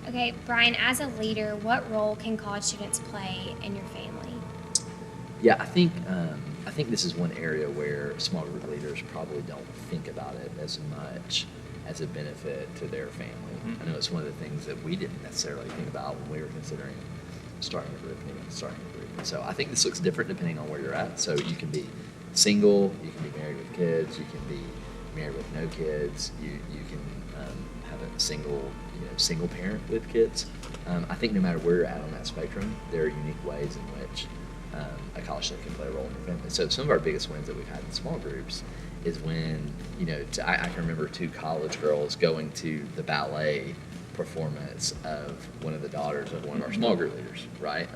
Okay, Brian, as a leader, what role can college students play in your family? Yeah, I think this is one area where small group leaders probably don't think about it as much as a benefit to their family. I know it's one of the things that we didn't necessarily think about when we were considering starting a group, And so I think this looks different depending on where you're at. So you can be single, you can be married with kids, you can be married with no kids, you can have a single parent with kids. I think no matter where you're at on that spectrum, there are unique ways in which a college student can play a role in your family. So some of our biggest wins that we've had in small groups is when, I can remember two college girls going to the ballet performance of one of the daughters of one of our small group leaders, right?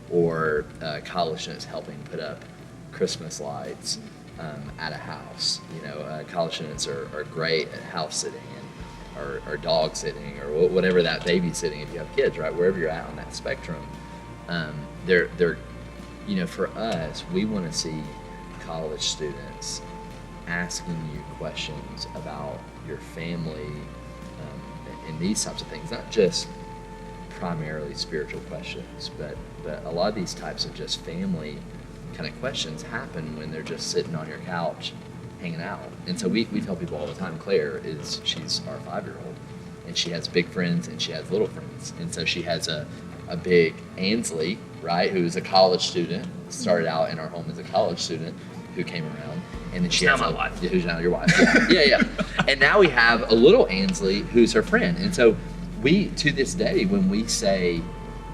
Or college students helping put up Christmas lights at a house. College students are great at house sitting or dog sitting or whatever that babysitting if you have kids, right? Wherever you're at on that spectrum, they're for us, we want to see college students asking you questions about your family and these types of things, not just primarily spiritual questions, but a lot of these types of just family kind of questions happen when they're just sitting on your couch hanging out. And so we tell people all the time, she's our 5-year-old, and she has big friends and she has little friends. And so she has a big Ansley, right, who's a college student, started out in our home as a college student who came around. And then she has my wife. Who's now your wife. Yeah. And now we have a little Ansley who's her friend. And so we, to this day, when we say,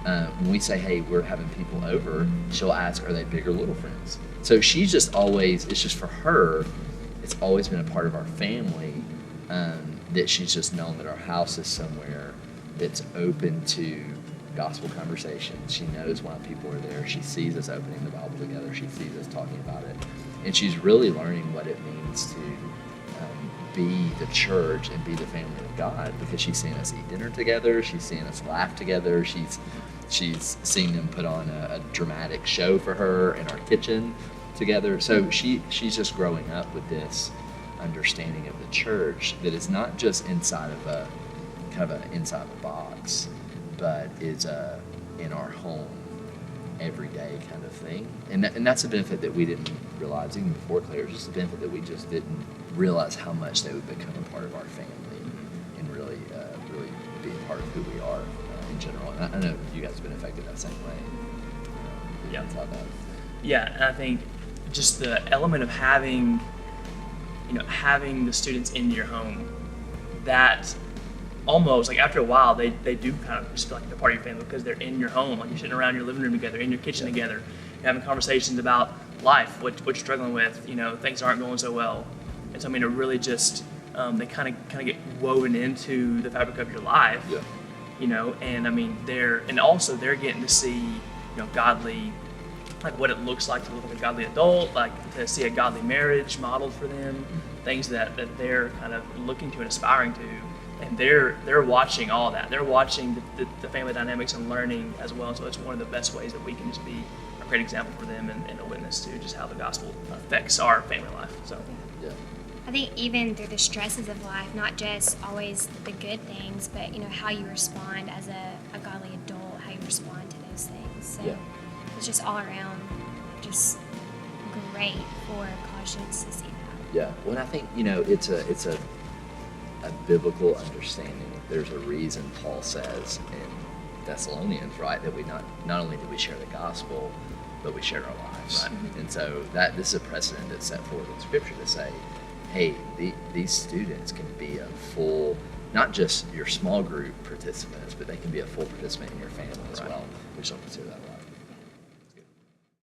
hey, we're having people over, she'll ask, are they big or little friends? So she's just always, it's just for her, it's always been a part of our family that she's just known that our house is somewhere that's open to gospel conversations. She knows why people are there. She sees us opening the Bible together. She sees us talking about it. And she's really learning what it means to be the church and be the family of God, because she's seen us eat dinner together. She's seen us laugh together. She's seen them put on a dramatic show for her in our kitchen together. So she's just growing up with this understanding of the church that is not just inside of a kind of an inside the box, but is in our home everyday kind of thing. And that's a benefit that we didn't realize even before Claire. It's just a benefit that we just didn't realize how much they would become a part of our family and really be a part of who we are in general. And I know you guys have been affected that same way. Yeah. That. And I think just the element of having the students in your home, that almost, like, after a while, they do kind of just feel like they're part of your family because they're in your home. Like, you're sitting around your living room together, in your kitchen together, you're having conversations about life, what you're struggling with, things aren't going so well. And so, it really just, they kind of get woven into the fabric of your life. Yeah. And they're getting to see, godly, like what it looks like to look like a godly adult, like to see a godly marriage modeled for them, things that they're kind of looking to and aspiring to. And they're watching all that. They're watching the family dynamics and learning as well. So it's one of the best ways that we can just be a great example for them and a witness to just how the gospel affects our family life. So Yeah. I think even through the stresses of life, not just always the good things, but how you respond as a godly adult, how you respond to those things. So Yeah. it's just all around just great for college students to see that. Yeah. Well, and I think it's a biblical understanding. There's a reason Paul says in Thessalonians, right, that we not only do we share the gospel, but we share our lives. Right. And so this is a precedent that's set forth in Scripture to say, hey, these students can be a full, not just your small group participants, but they can be a full participant in your family as well. We just don't consider that a lot.